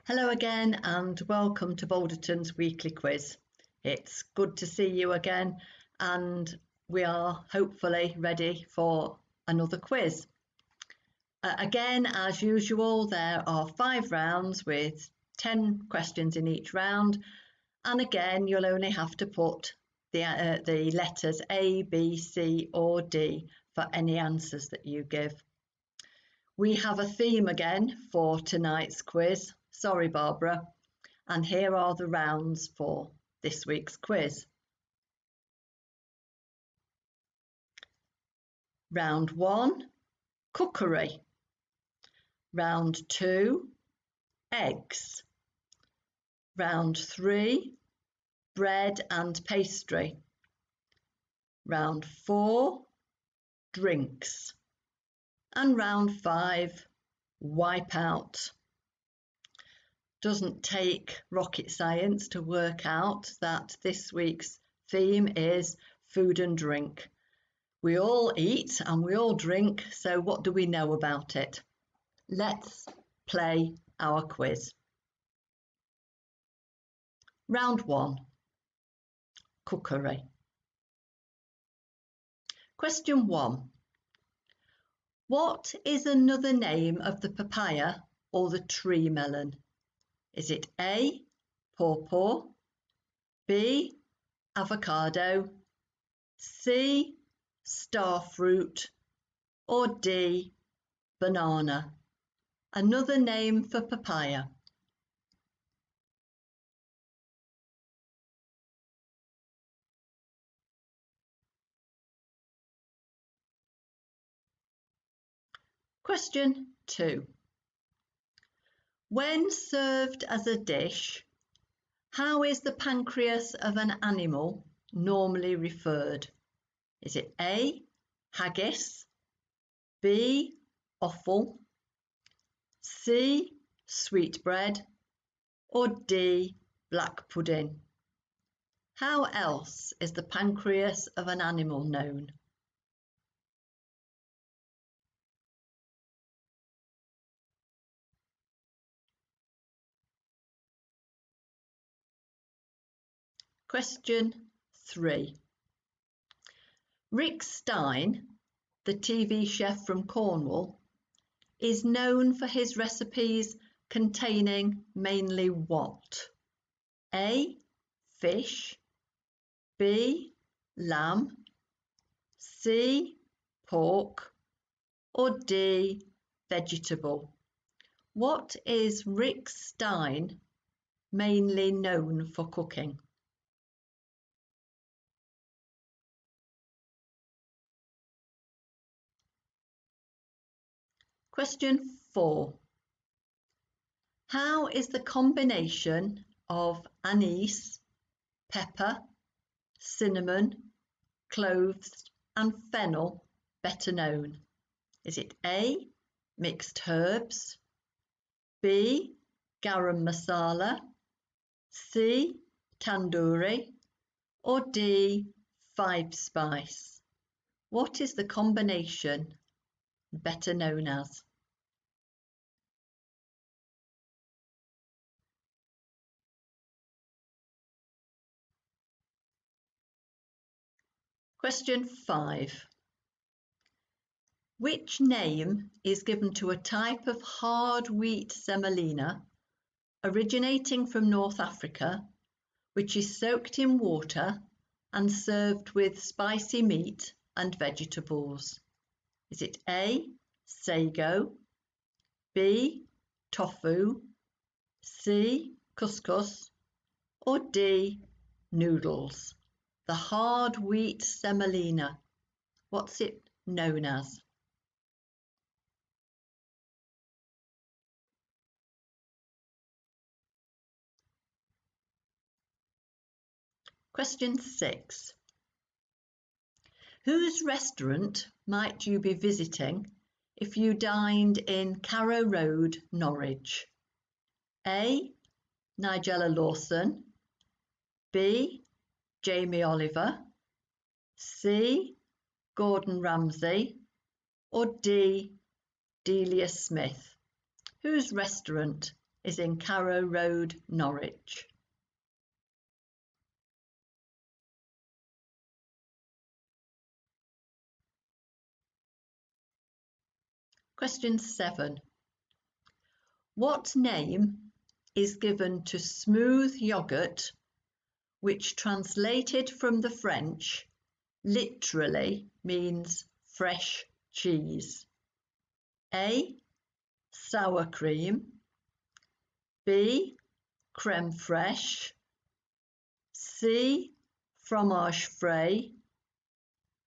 Hello again and welcome to Boulderton's weekly quiz. It's good to see you again and we are hopefully ready for another quiz. Again, as usual, there are 5 rounds with 10 questions in each round, and again you'll only have to put the letters A, B, C or D for any answers that you give. We have a theme again for tonight's quiz. Sorry, Barbara. And here are the rounds for this week's quiz. Round 1, cookery. Round 2, eggs. Round 3, bread and pastry. Round 4, drinks. And round 5, wipeout. Doesn't take rocket science to work out that this week's theme is food and drink. We all eat and we all drink, so what do we know about it? Let's play our quiz. Round 1, cookery. Question 1. What is another name of the papaya or the tree melon? Is it A, pawpaw, B, avocado, C, starfruit, or D, banana? Another name for papaya. Question 2. When served as a dish, how is the pancreas of an animal normally referred? Is it A, haggis, B, offal, C, sweetbread, or D, black pudding? How else is the pancreas of an animal known? Question 3. Rick Stein, the TV chef from Cornwall, is known for his recipes containing mainly what? A, fish, B, lamb, C, pork, or D, vegetable? What is Rick Stein mainly known for cooking? Question 4. How is the combination of anise, pepper, cinnamon, cloves and fennel better known? Is it A, mixed herbs, B, garam masala, C, tandoori, or D, 5-spice? What is the combination better known as? Question 5. Which name is given to a type of hard wheat semolina originating from North Africa, which is soaked in water and served with spicy meat and vegetables? Is it A, sago, B, tofu, C, couscous, or D, noodles? The hard wheat semolina, what's it known as? Question 6. Whose restaurant might you be visiting if you dined in Carrow Road, Norwich? A, Nigella Lawson, B, Jamie Oliver, C, Gordon Ramsay, or D, Delia Smith? Whose restaurant is in Carrow Road, Norwich? Question 7. What name is given to smooth yoghurt, which translated from the French literally means fresh cheese? A. Sour cream. B. Crème fraîche. C. Fromage frais.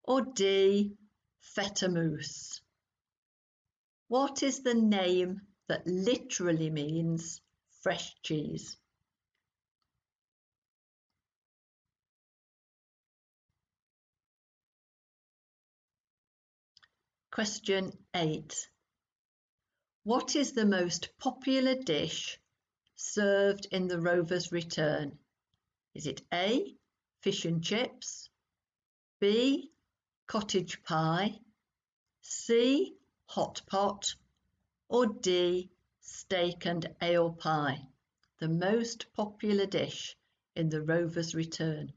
Or D. Feta mousse. What is the name that literally means fresh cheese? Question 8. What is the most popular dish served in the Rover's Return? Is it A. Fish and chips, B. Cottage pie, C. Hot pot, or D. Steak and ale pie? The most popular dish in the Rover's Return.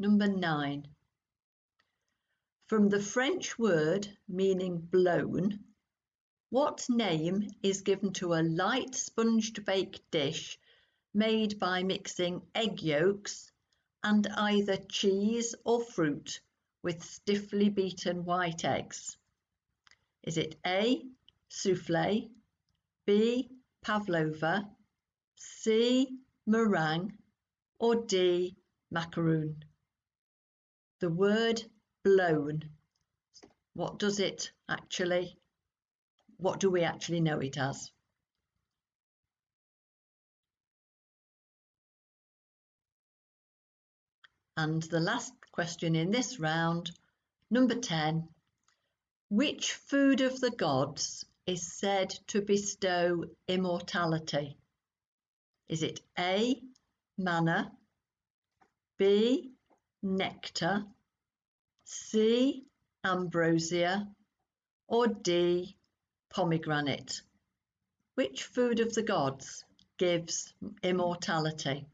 Number 9. From the French word meaning blown, what name is given to a light sponged baked dish made by mixing egg yolks and either cheese or fruit with stiffly beaten white eggs? Is it A. Soufflé, B. Pavlova, C. Meringue, or D. Macaroon? The word blown, what do we actually know it as? And the last question in this round, number 10. Which food of the gods is said to bestow immortality? Is it A. Manna, B. Nectar, C. Ambrosia, or D. Pomegranate? Which food of the gods gives immortality?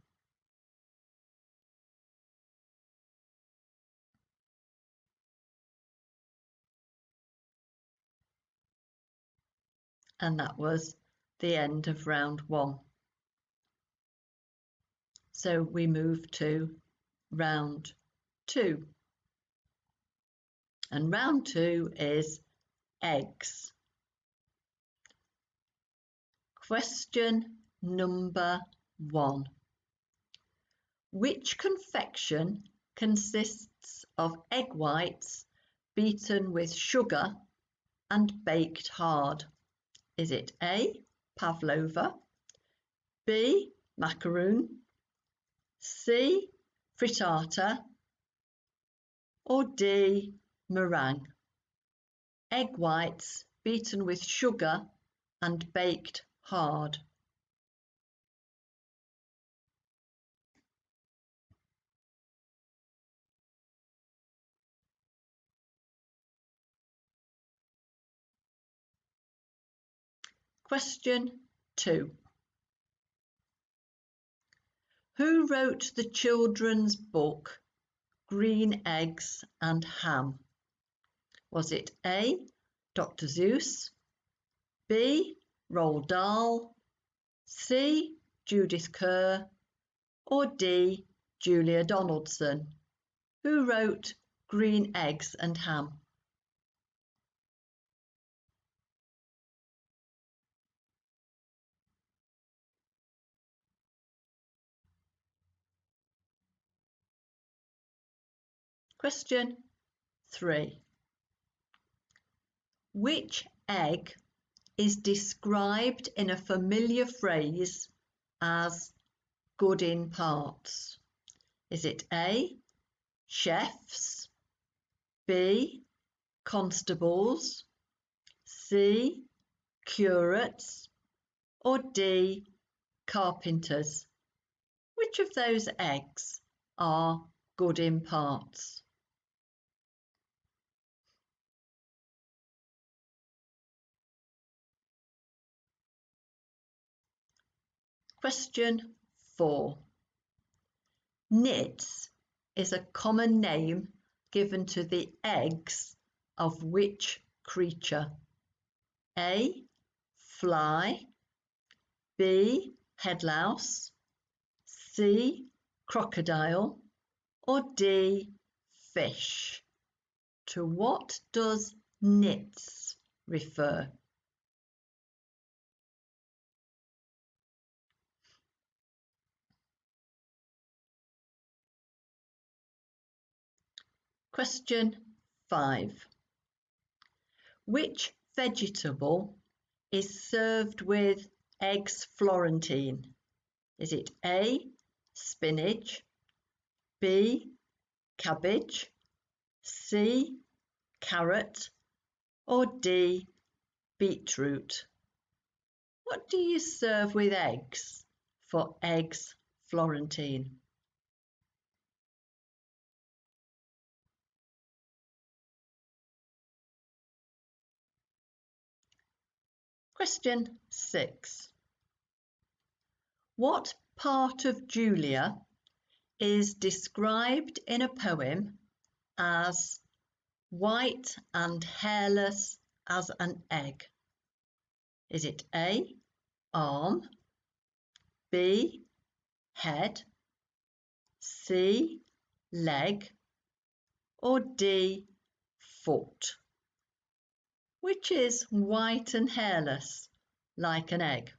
And that was the end of round 1. So we move to round 2. And round 2 is eggs. Question number 1. Which confection consists of egg whites beaten with sugar and baked hard? Is it A. Pavlova, B. Macaroon, C. Frittata, or D. Meringue? Egg whites beaten with sugar and baked hard. Question 2. Who wrote the children's book Green Eggs and Ham? Was it A. Dr. Seuss, B. Roald Dahl, C. Judith Kerr, or D. Julia Donaldson? Who wrote Green Eggs and Ham? Question 3. Which egg is described in a familiar phrase as good in parts? Is it A. Chefs, B. Constables, C. Curates, or D. Carpenters? Which of those eggs are good in parts. Question 4. Nits is a common name given to the eggs of which creature? A. Fly, B. Headlouse, C. Crocodile, or D. Fish? To what does nits refer? Question 5. Which vegetable is served with eggs Florentine? Is it A. Spinach, B. Cabbage, C. Carrot, or D. Beetroot? What do you serve with eggs for eggs Florentine? Question 6. What part of Julia is described in a poem as white and hairless as an egg? Is it A. Arm, B. Head, C. Leg, or D. Foot? Which is white and hairless like an egg?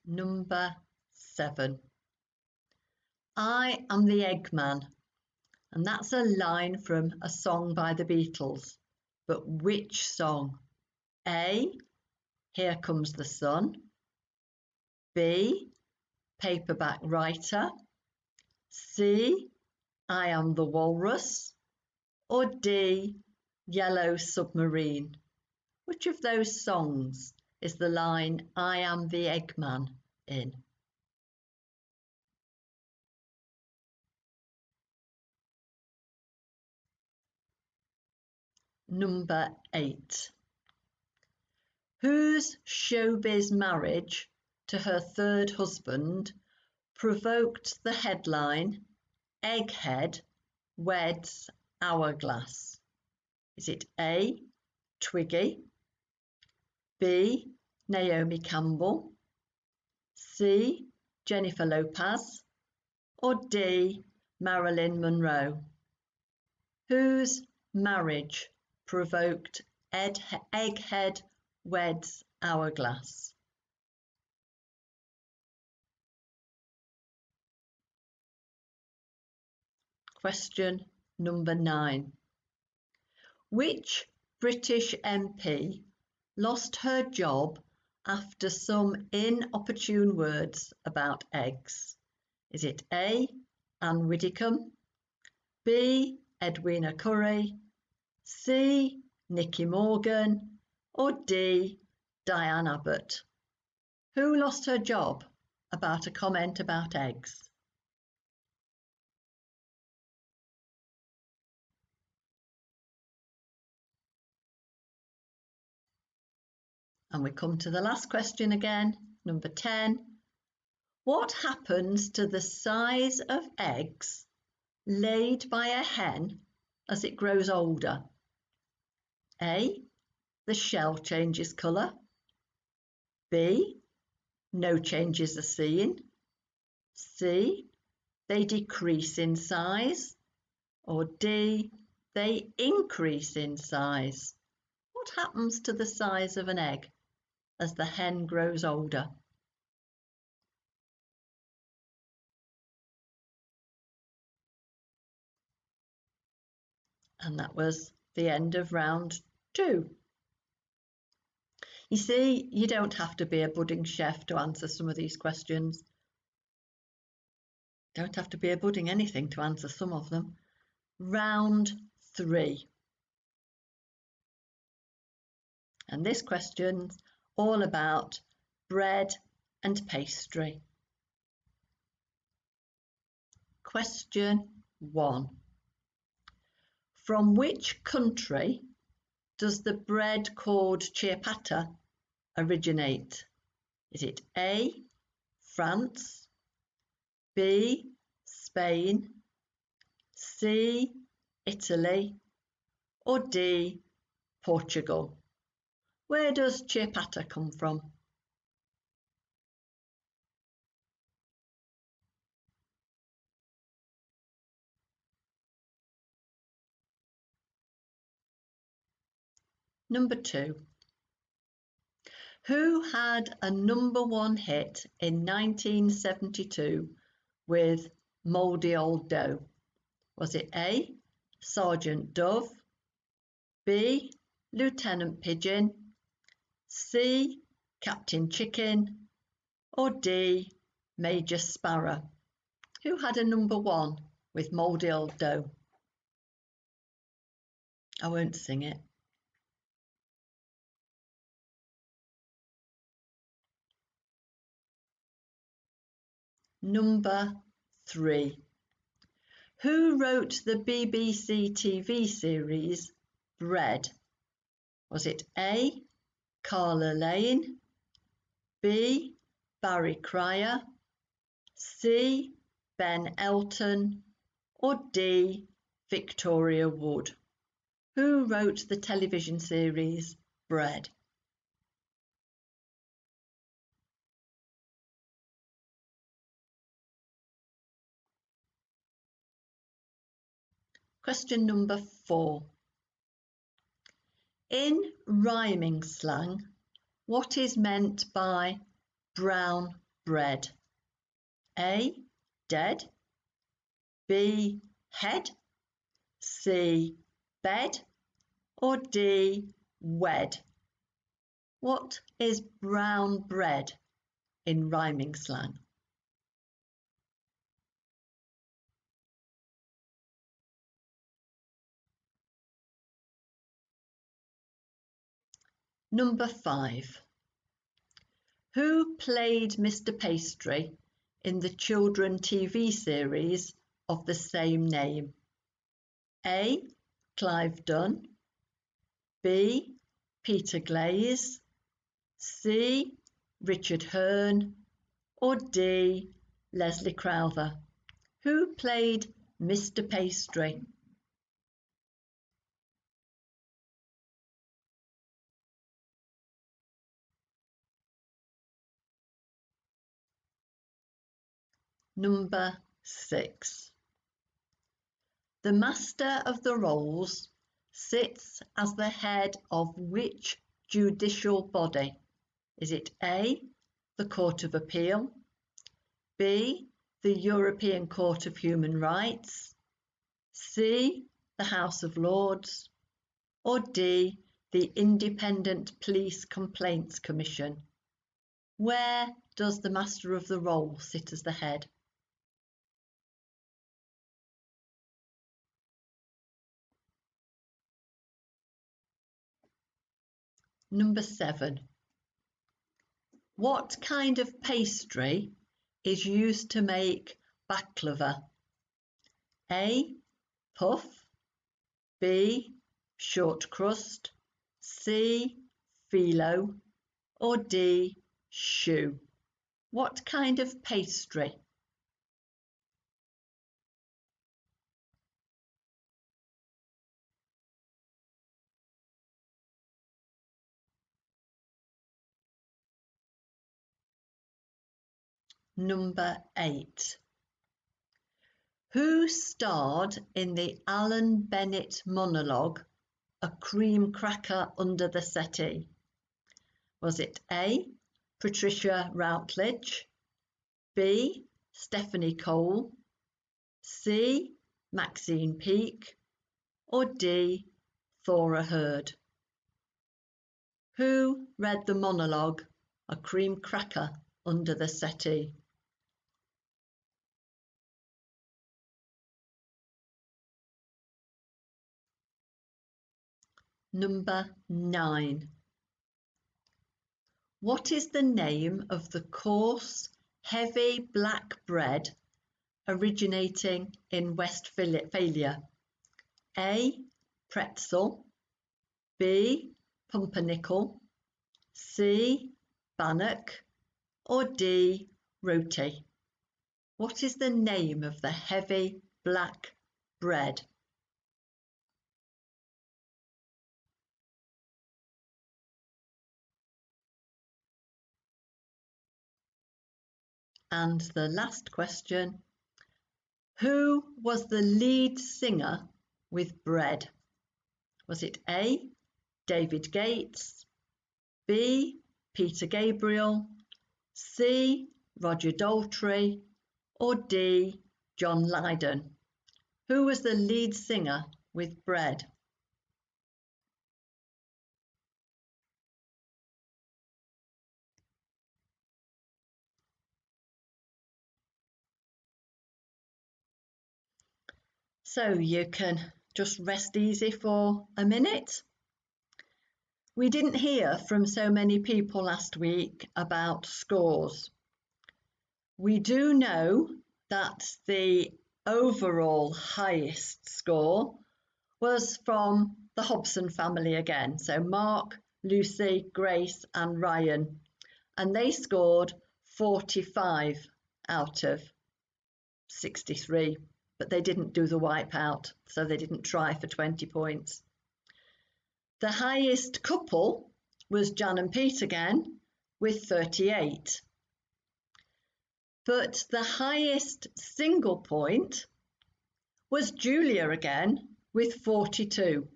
Number 7. I am the Eggman, and that's a line from a song by the Beatles. But which song? A. Here Comes the Sun, B. Paperback Writer, C. I Am the Walrus, or D. Yellow Submarine? Which of those songs is the line I am the Eggman in? Number 8. Whose showbiz marriage to her third husband provoked the headline Egghead Weds Hourglass? Is it A. Twiggy, B. Naomi Campbell, C. Jennifer Lopez, or D. Marilyn Monroe? Whose marriage provoked Egghead Weds Hourglass? Question number 9. Which British MP lost her job after some inopportune words about eggs? Is it A. Anne Widdecombe, B. Edwina Currie, C. Nicky Morgan, or D. Diane Abbott? Who lost her job about a comment about eggs? And we come to the last question again, number 10. What happens to the size of eggs laid by a hen as it grows older? A. The shell changes colour. B. No changes are seen. C. They decrease in size. Or D. They increase in size. What happens to the size of an egg as the hen grows older? And that was the end of round 2. You see, you don't have to be a budding chef to answer some of these questions. Don't have to be a budding anything to answer some of them. Round 3. And this question's all about bread and pastry. Question 1. From which country does the bread called ciabatta originate? Is it A, France, B, Spain, C, Italy, or D, Portugal? Where does ciabatta come from? Number 2. Who had a #1 hit in 1972 with Mouldy Old Dough? Was it A, Sergeant Dove, B, Lieutenant Pigeon, C, Captain Chicken, or D, Major Sparrow? Who had a #1 with Mouldy Old Dough? I won't sing it. Number 3. Who wrote the BBC TV series Bread? Was it A, Carla Lane, B, Barry Cryer, C, Ben Elton, or D, Victoria Wood? Who wrote the television series Bread? Question number 4. In rhyming slang, what is meant by brown bread? A, dead, B, head, C, bed, or D, wed? What is brown bread in rhyming slang? Number 5. Who played Mr. Pastry in the children TV series of the same name? A, Clive Dunn, B, Peter Glaze, C, Richard Hearn, or D, Leslie Crowther? Who played Mr. Pastry? Number 6. The Master of the Rolls sits as the head of which judicial body? Is it A, the Court of Appeal, B, the European Court of Human Rights, C, the House of Lords, or D, the Independent Police Complaints Commission? Where does the Master of the Roll sit as the head? Number 7. What kind of pastry is used to make baklava? A, puff, B, short crust, C, phyllo, or D, choux? What kind of pastry? Number 8. Who starred in the Alan Bennett monologue, A Cream Cracker Under the Settee? Was it A, Patricia Routledge, B, Stephanie Cole, C, Maxine Peake, or D, Thora Hird? Who read the monologue, A Cream Cracker Under the Settee? Number 9. What is the name of the coarse, heavy black bread originating in Westphalia? A. Pretzel, B. Pumpernickel, C. Bannock, or D. Roti? What is the name of the heavy black bread? And the last question, who was the lead singer with Bread? Was it A. David Gates, B. Peter Gabriel, C. Roger Daltrey, or D. John Lydon? Who was the lead singer with Bread? So you can just rest easy for a minute. We didn't hear from so many people last week about scores. We do know that the overall highest score was from the Hobson family again. So Mark, Lucy, Grace and Ryan. And they scored 45 out of 63. But they didn't do the wipeout, so they didn't try for 20 points. The highest couple was Jan and Pete again with 38. But the highest single point was Julia again with 42.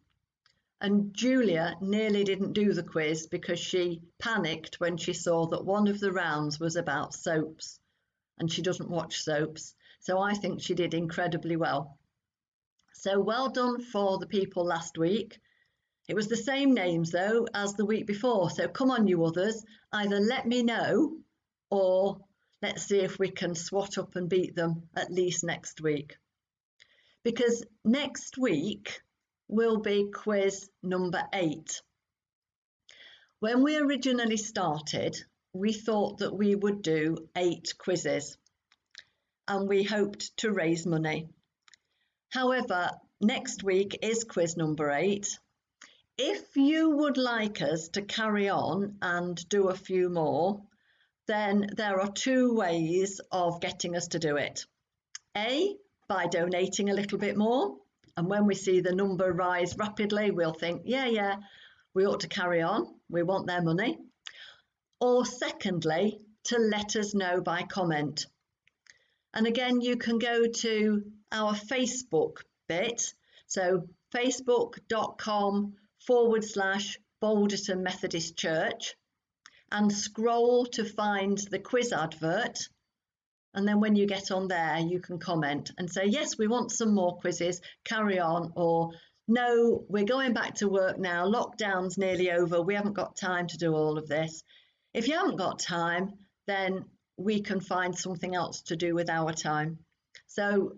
And Julia nearly didn't do the quiz because she panicked when she saw that one of the rounds was about soaps, and she doesn't watch soaps. So I think she did incredibly well. So well done for the people last week. It was the same names though as the week before. So come on, you others, either let me know or let's see if we can swat up and beat them at least next week. Because next week will be quiz number 8. When we originally started, we thought that we would do 8 quizzes and we hoped to raise money. However, next week is quiz number 8. If you would like us to carry on and do a few more, then there are 2 ways of getting us to do it. A, by donating a little bit more, and when we see the number rise rapidly, we'll think, yeah, we ought to carry on, we want their money. Or secondly, to let us know by comment. And again, you can go to our Facebook bit, so facebook.com/Balderton Methodist Church, and scroll to find the quiz advert. And then when you get on there, you can comment and say, yes, we want some more quizzes, carry on, or no, we're going back to work now, lockdown's nearly over, we haven't got time to do all of this. If you haven't got time, then we can find something else to do with our time. So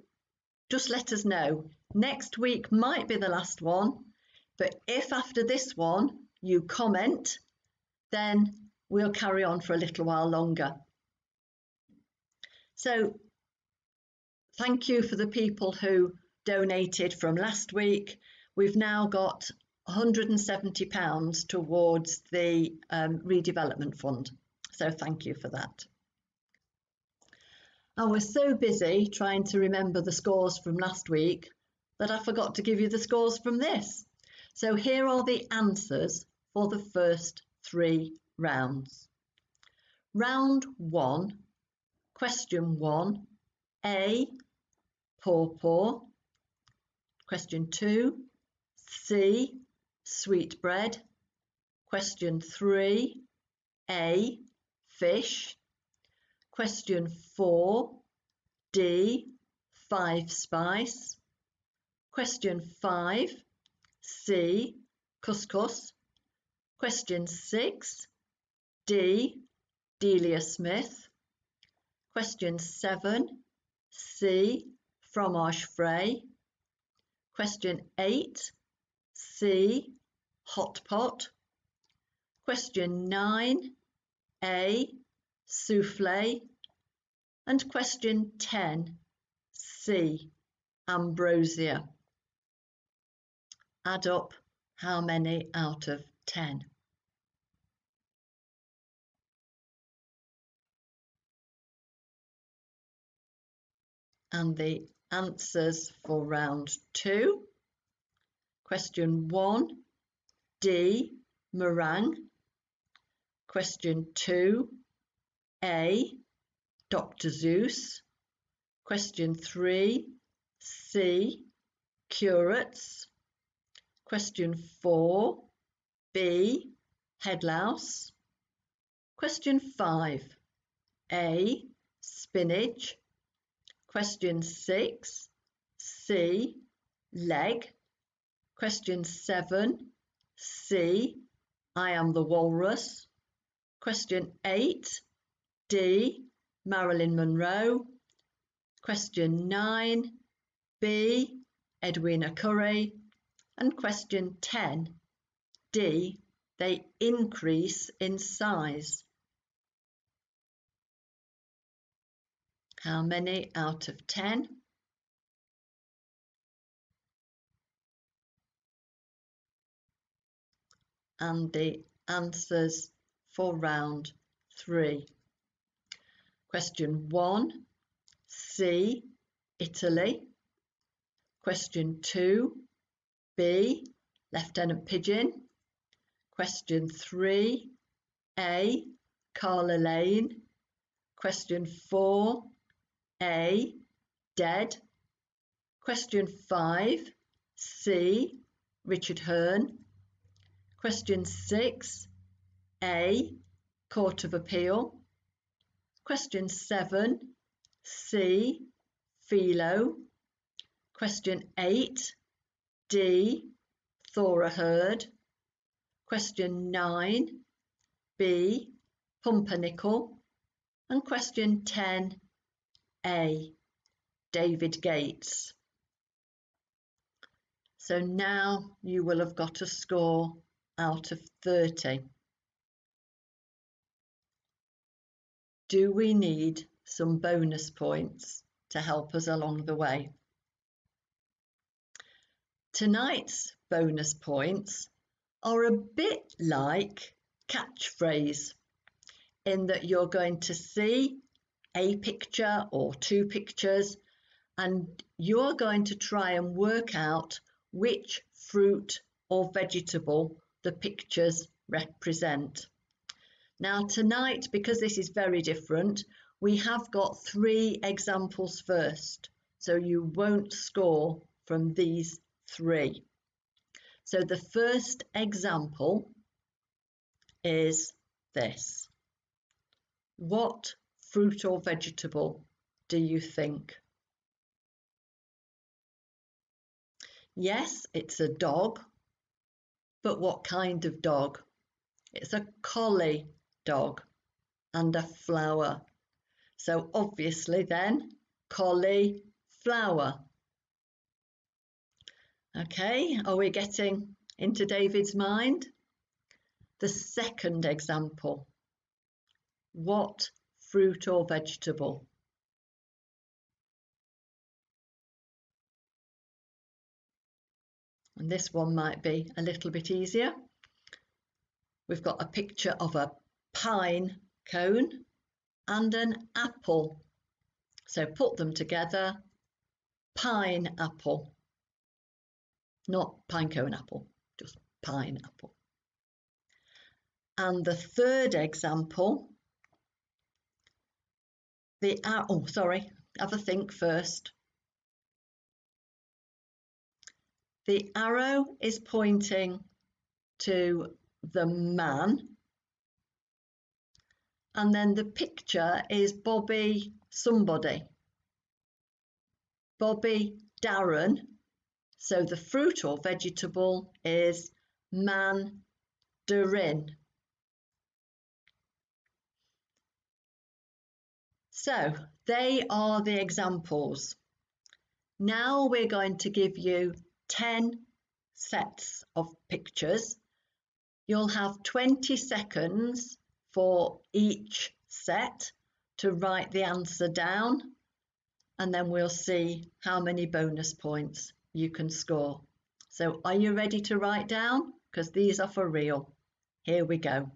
just let us know. Next week might be the last one, but if after this one you comment, then we'll carry on for a little while longer. So thank you for the people who donated from last week. We've now got £170 towards the redevelopment fund. So thank you for that. I was so busy trying to remember the scores from last week that I forgot to give you the scores from this. So here are the answers for the first 3 rounds. Round 1, question 1, A, pawpaw. Question 2, C, sweetbread. Question 3, A, fish. Question 4, D, 5-spice. Question 5, C, couscous. Question 6, D, Delia Smith. Question 7, C, fromage frais. Question 8, C, hot pot. Question 9, A, souffle, and question 10, C, ambrosia. Add up how many out of 10. And the answers for round 2. Question 1, D, meringue. Question 2, A, Dr. Seuss. Question 3, C, curates. Question 4, B, head louse. Question 5, A, spinach. Question 6, C, leg. Question 7, C, I am the walrus. Question 8, D, Marilyn Monroe. Question 9, B, Edwina Currie. And question 10, D, they increase in size. How many out of 10? And the answers for round 3. Question 1, C, Italy. Question 2, B, Lieutenant Pigeon. Question 3, A, Carla Lane. Question 4, A, dead. Question 5, C, Richard Hearn. Question 6, A, Court of Appeal. Question 7, C, Philo. Question 8, D, Thora Hird. Question 9, B, Pumpernickel. And question 10, A, David Gates. So now you will have got a score out of 30. Do we need some bonus points to help us along the way? Tonight's bonus points are a bit like catchphrase in that you're going to see a picture or 2 pictures and you're going to try and work out which fruit or vegetable the pictures represent. Now tonight, because this is very different, we have got 3 examples first, so you won't score from these 3. So the first example is this. What fruit or vegetable do you think? Yes, it's a dog, but what kind of dog? It's a collie dog and a flower. So obviously then, cauliflower. Okay, are we getting into David's mind? The second example. What fruit or vegetable? And this one might be a little bit easier. We've got a picture of a pine cone and an apple. So put them together, pineapple. Not pinecone apple, just pineapple. And the third example, have a think first. The arrow is pointing to the man, and then the picture is Bobby somebody. Bobby Darren. So the fruit or vegetable is mandarin. So they are the examples. Now we're going to give you 10 sets of pictures. You'll have 20 seconds for each set to write the answer down, and then we'll see how many bonus points you can score. So are you ready to write down? Because these are for real. Here we go.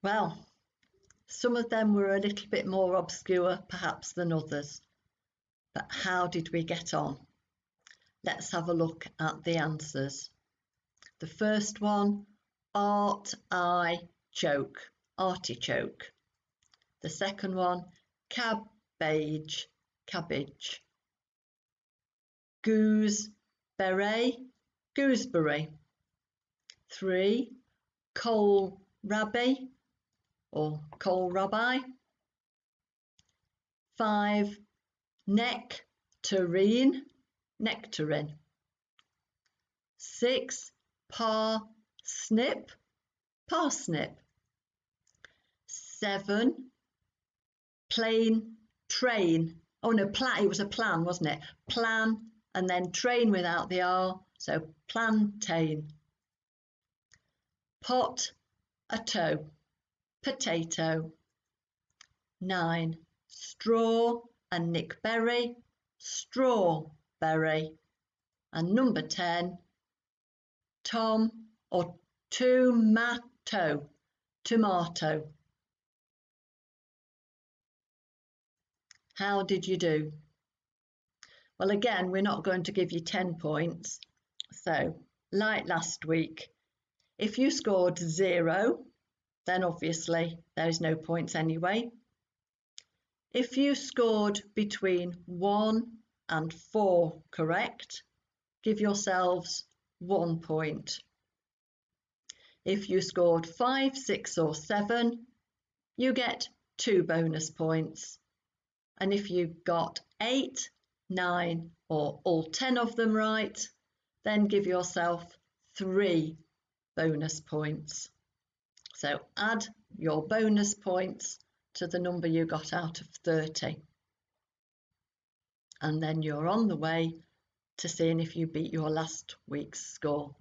Well, some of them were a little bit more obscure perhaps than others, but how did we get on? Let's have a look at the answers. The first one, artichoke. The second one, cabbage. Gooseberry. 3, kohlrabi or kohlrabi. 5, nectarine. 6, parsnip. 7, plain train. Oh no, it was a plan, wasn't it? Plan and then train without the R, so plantain. Potato. 9, straw and Nick Berry, strawberry. And number 10, Tom or tomato? Tomato. How did you do? Well, again, we're not going to give you 10 points. So, like last week, if you scored 0, then obviously there's no points anyway. If you scored between 1 and 4 correct, give yourselves 1 point. If you scored 5, 6 or 7, you get 2 bonus points. And if you got 8, 9 or all 10 of them right, then give yourself 3 bonus points. So add your bonus points to the number you got out of 30. And then you're on the way to seeing if you beat your last week's score.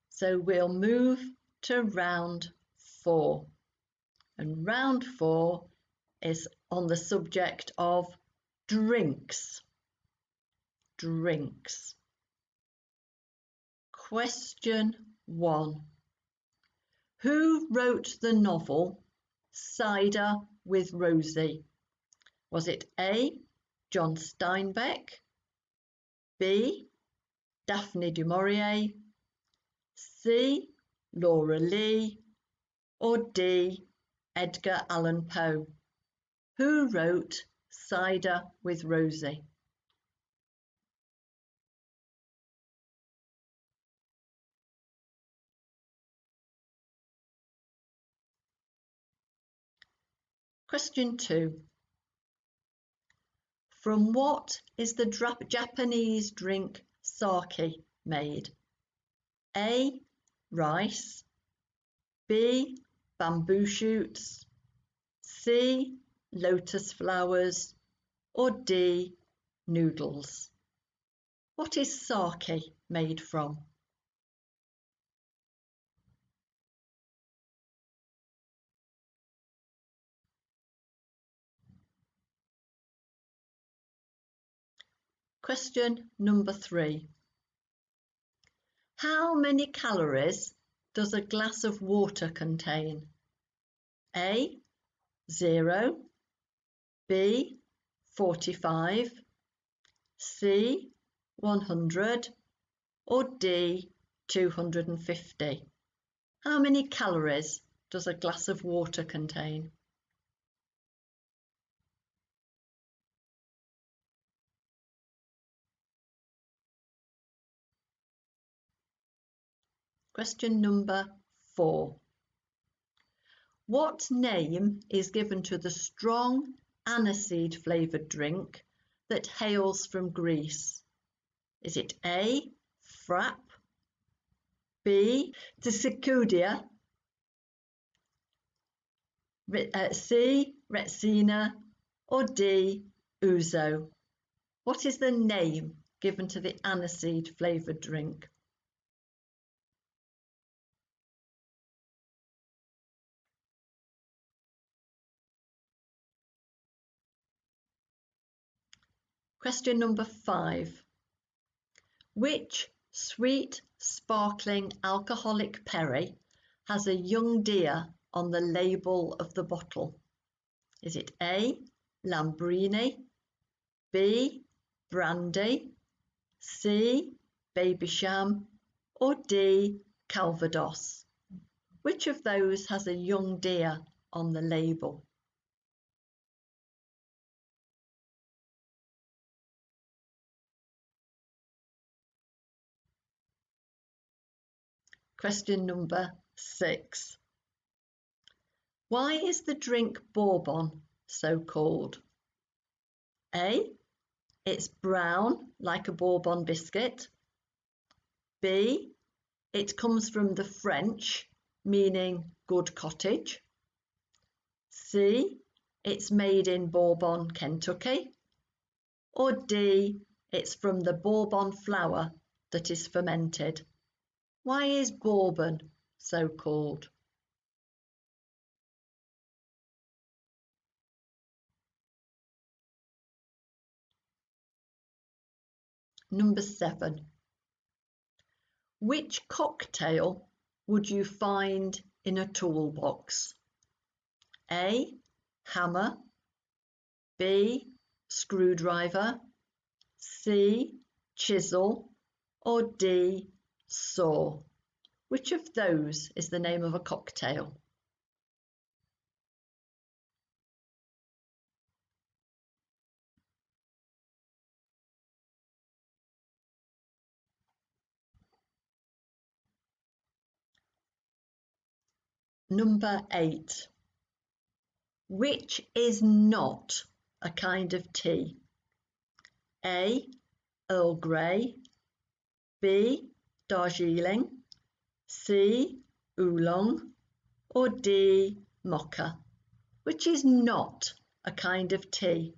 So we'll move to round 4. And round 4 is on the subject of drinks. Drinks. Question 1. Who wrote the novel Cider with Rosie? Was it A, John Steinbeck, B, Daphne du Maurier, C, Laura Lee, or D, Edgar Allan Poe? Who wrote Cider with Rosie? Question 2. From what is the Japanese drink sake made? A, rice, B, bamboo shoots, C, lotus flowers, or D, noodles? What is sake made from? Question number 3. How many calories does a glass of water contain? A, 0, B, 45, C, 100, or D, 250? How many calories does a glass of water contain? Question number 4. What name is given to the strong aniseed flavoured drink that hails from Greece? Is it A, frap, B, tsikoudia, C, retsina, or D, ouzo? What is the name given to the aniseed flavoured drink? Question number 5. Which sweet, sparkling alcoholic perry has a young deer on the label of the bottle? Is it A, Lambrini, B, brandy, C, Babycham, or D, Calvados? Which of those has a young deer on the label? Question number 6. Why is the drink bourbon so called? A, it's brown like a bourbon biscuit. B, it comes from the French, meaning good cottage. C, it's made in Bourbon, Kentucky. Or D, it's from the bourbon flour that is fermented. Why is bourbon so called? Number 7. Which cocktail would you find in a toolbox? A. Hammer. B. Screwdriver. C. Chisel. Or D. Saw. Which of those is the name of a cocktail? Number 8. Which is not a kind of tea? A. Earl Grey. B. Darjeeling. C. Oolong. Or D. Mocha. Which is not a kind of tea?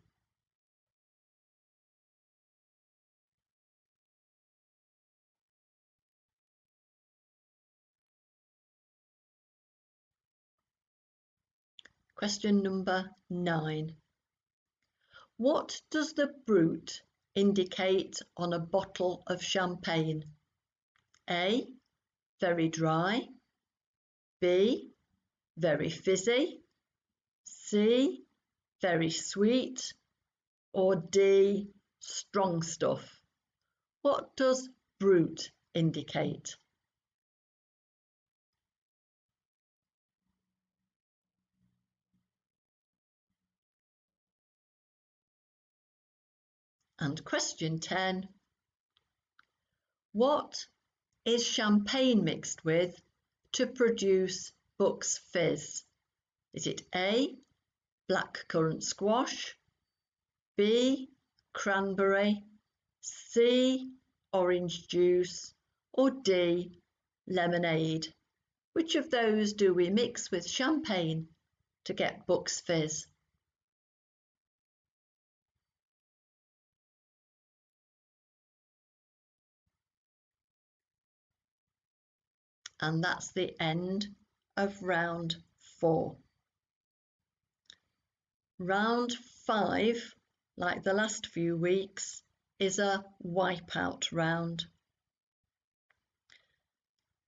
Question number 9. What does the brut indicate on a bottle of champagne? A. Very dry. B. Very fizzy. C. Very sweet. Or D. Strong stuff. What does brut indicate? And question 10. What is champagne mixed with to produce Buck's Fizz? Is it A. blackcurrant squash, B. cranberry, C. orange juice, or D. lemonade? Which of those do we mix with champagne to get Buck's Fizz? And that's the end of round 4. Round 5, like the last few weeks, is a wipeout round.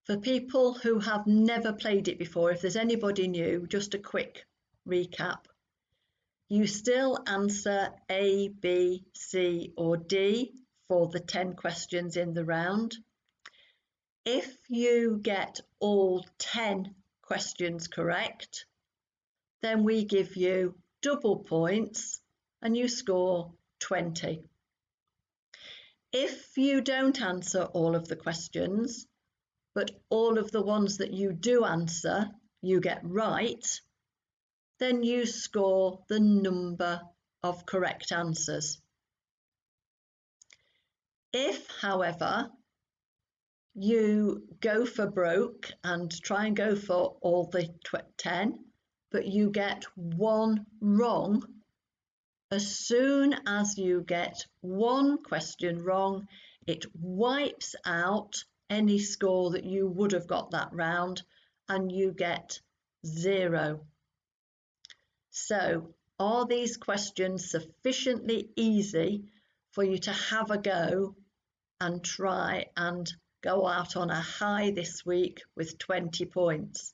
For people who have never played it before, if there's anybody new, just a quick recap. You still answer A, B, C or D for the 10 questions in the round. If you get all 10 questions correct, then we give you double points and you score 20. If you don't answer all of the questions, but all of the ones that you do answer you get right, then you score the number of correct answers. If, however, you go for broke and try and go for all the 10, but you get one wrong, as soon as you get one question wrong, it wipes out any score that you would have got that round and you get 0. So, are these questions sufficiently easy for you to have a go and try and go out on a high this week with 20 points?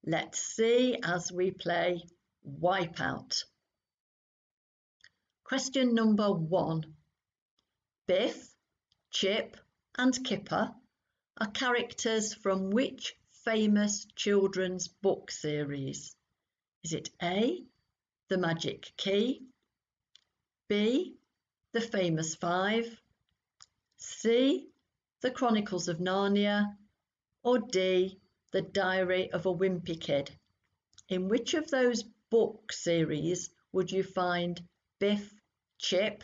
Let's see as we play Wipeout. Question number 1. Biff, Chip and Kipper are characters from which famous children's book series? Is it A, The Magic Key, B, The Famous Five, C, The Chronicles of Narnia, or D, The Diary of a Wimpy Kid? In which of those book series would you find Biff, Chip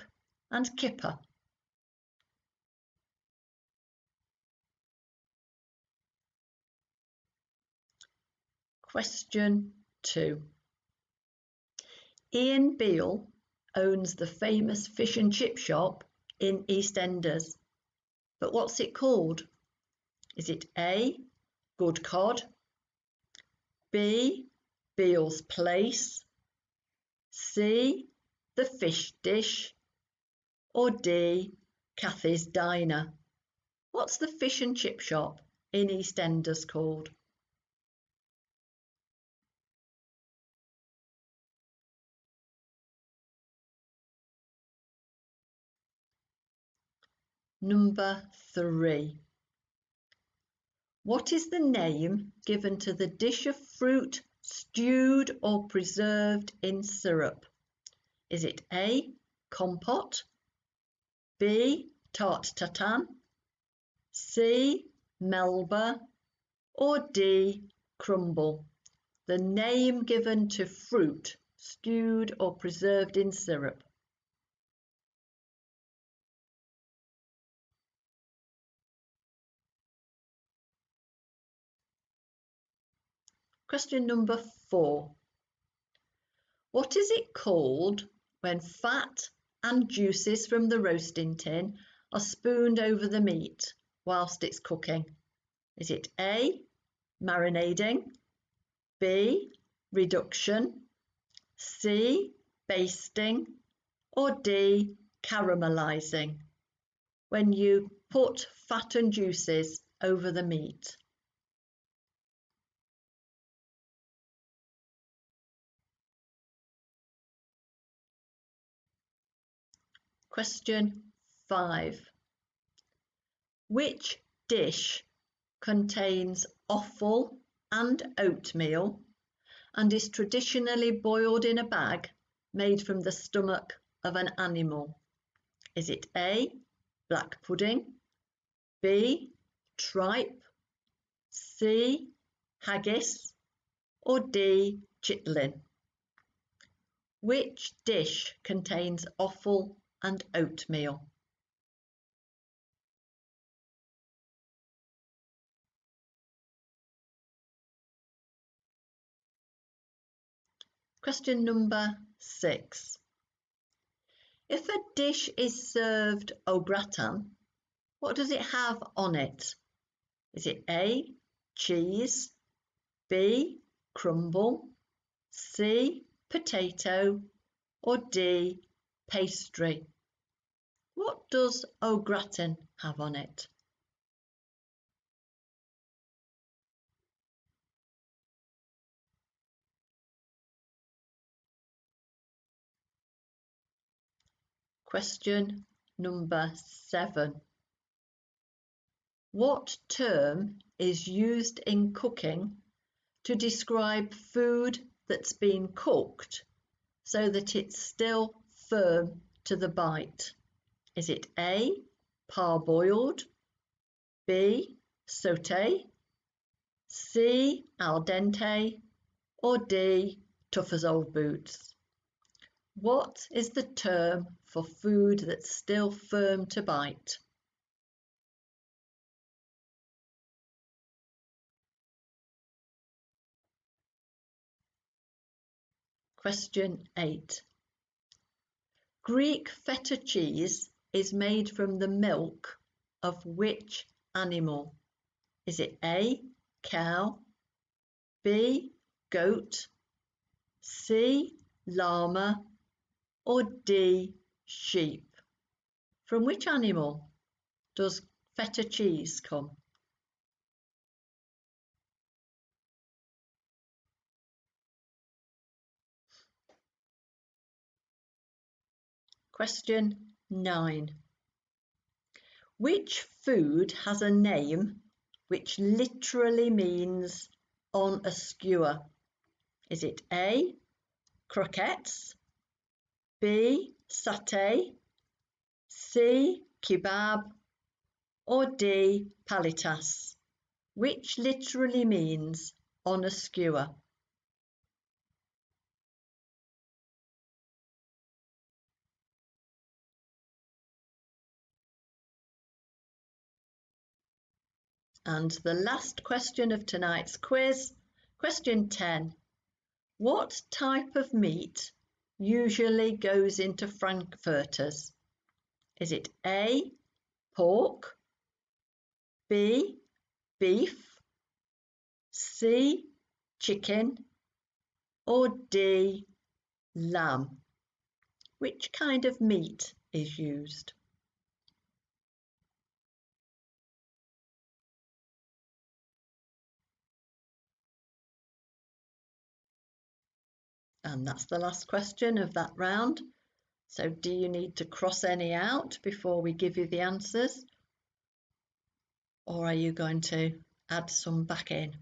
and Kipper? Question 2. Ian Beale owns the famous fish and chip shop in EastEnders, but what's it called? Is it A, Good Cod, B, Beale's Place, C, The Fish Dish, or D, Kathy's Diner? What's the fish and chip shop in EastEnders called? Number 3. What is the name given to the dish of fruit stewed or preserved in syrup? Is it A, compote, B, tarte tatin, C, melba, or D, crumble? The name given to fruit stewed or preserved in syrup. Question number 4. What is it called when fat and juices from the roasting tin are spooned over the meat whilst it's cooking? Is it A, marinading, B, reduction, C, basting, or D, caramelizing? When you put fat and juices over the meat. Question 5. Which dish contains offal and oatmeal and is traditionally boiled in a bag made from the stomach of an animal? Is it A, black pudding, B, tripe, C, haggis, or D, chitlin? Which dish contains offal and oatmeal? Question number 6. If a dish is served au gratin, what does it have on it? Is it A, cheese, B, crumble, C, potato, or D, pastry? What does au gratin have on it? Question number 7. What term is used in cooking to describe food that's been cooked so that it's still firm to the bite? Is it A, parboiled, B, sauté, C, al dente, or D, tough as old boots? What is the term for food that's still firm to bite? Question 8. Greek feta cheese is made from the milk of which animal? Is it A, cow, B, goat, C, llama, or D, sheep? From which animal does feta cheese come? Question 9. Which food has a name which literally means on a skewer? Is it A, croquettes, B, satay, C, kebab, or D, palitas? Which literally means on a skewer? And the last question of tonight's quiz, question 10. What type of meat usually goes into frankfurters? Is it A, pork, B, beef, C, chicken, or D, lamb? Which kind of meat is used? And that's the last question of that round. So do you need to cross any out before we give you the answers? Or are you going to add some back in?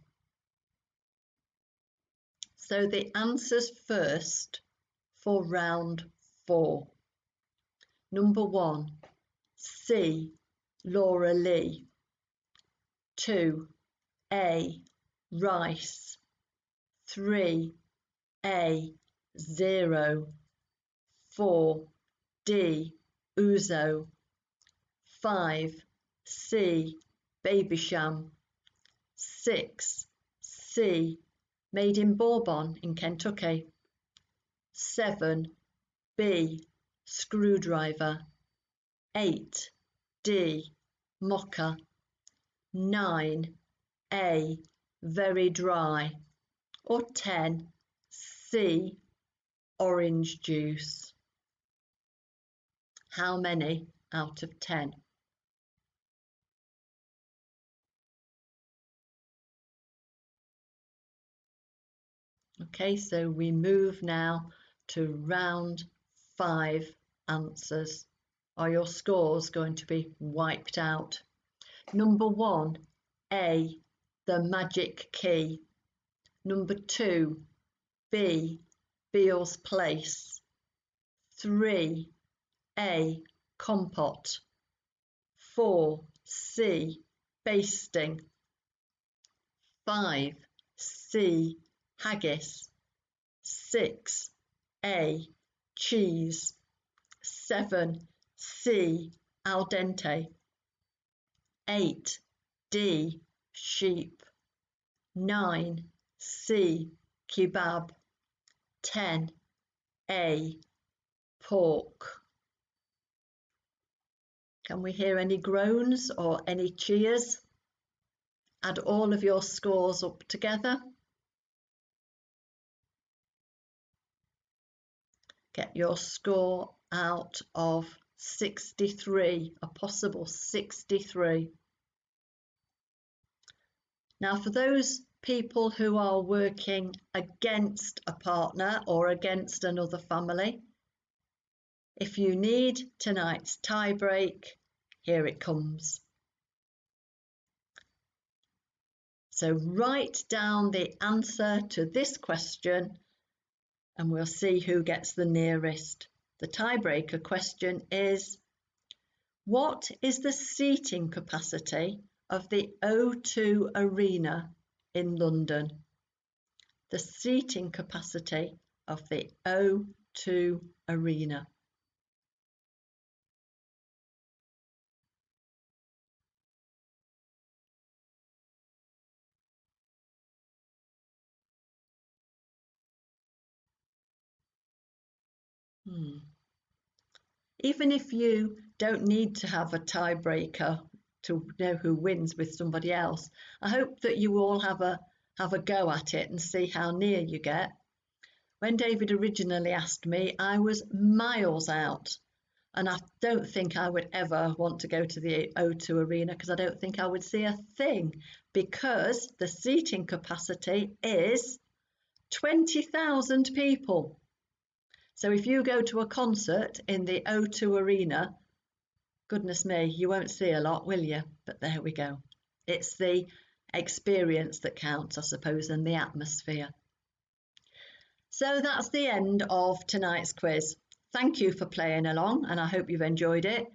So the answers first for round 4. Number 1, C, Laura Lee. 2, A, Rice. 3, A, 0. 4, D, Ouzo. 5, C, Babycham. 6, C, Made in Bourbon in Kentucky. 7, B, Screwdriver. 8, D, Mocha. 9, A, Very Dry. Or 10, C, Orange Juice. How many out of 10? Okay, so we move now to round 5 answers. Are your scores going to be wiped out? Number 1, A, the magic key. Number 2, B, Beale's Place. 3, A, compote. 4, C, basting. 5, C, haggis. 6, A, cheese. 7, C, al dente. 8, D, sheep. 9, C, kebab. 10, A, pork. Can we hear any groans or any cheers? Add all of your scores up together. Get your score out of 63, a possible 63. Now, for those people who are working against a partner or against another family, if you need tonight's tie break, here it comes. So write down the answer to this question and we'll see who gets the nearest. The tiebreaker question is, what is the seating capacity of the O2 Arena in London? The seating capacity of the O2 Arena. Even if you don't need to have a tiebreaker to know who wins with somebody else, I hope that you all have a go at it and see how near you get. When David originally asked me, I was miles out, and I don't think I would ever want to go to the O2 Arena because I don't think I would see a thing, because the seating capacity is 20,000 people. So if you go to a concert in the O2 Arena, goodness me, you won't see a lot, will you? But there we go. It's the experience that counts, I suppose, and the atmosphere. So that's the end of tonight's quiz. Thank you for playing along, and I hope you've enjoyed it.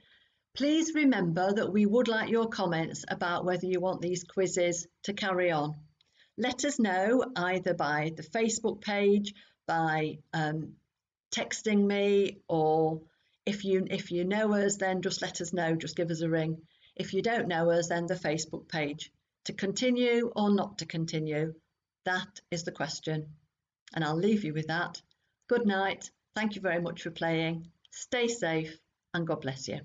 Please remember that we would like your comments about whether you want these quizzes to carry on. Let us know either by the Facebook page, by texting me, or if you know us, then just let us know, just give us a ring. If you don't know us, then the Facebook page. To continue or not to continue, that is the question. And I'll leave you with that. Good night. Thank you very much for playing. Stay safe and God bless you.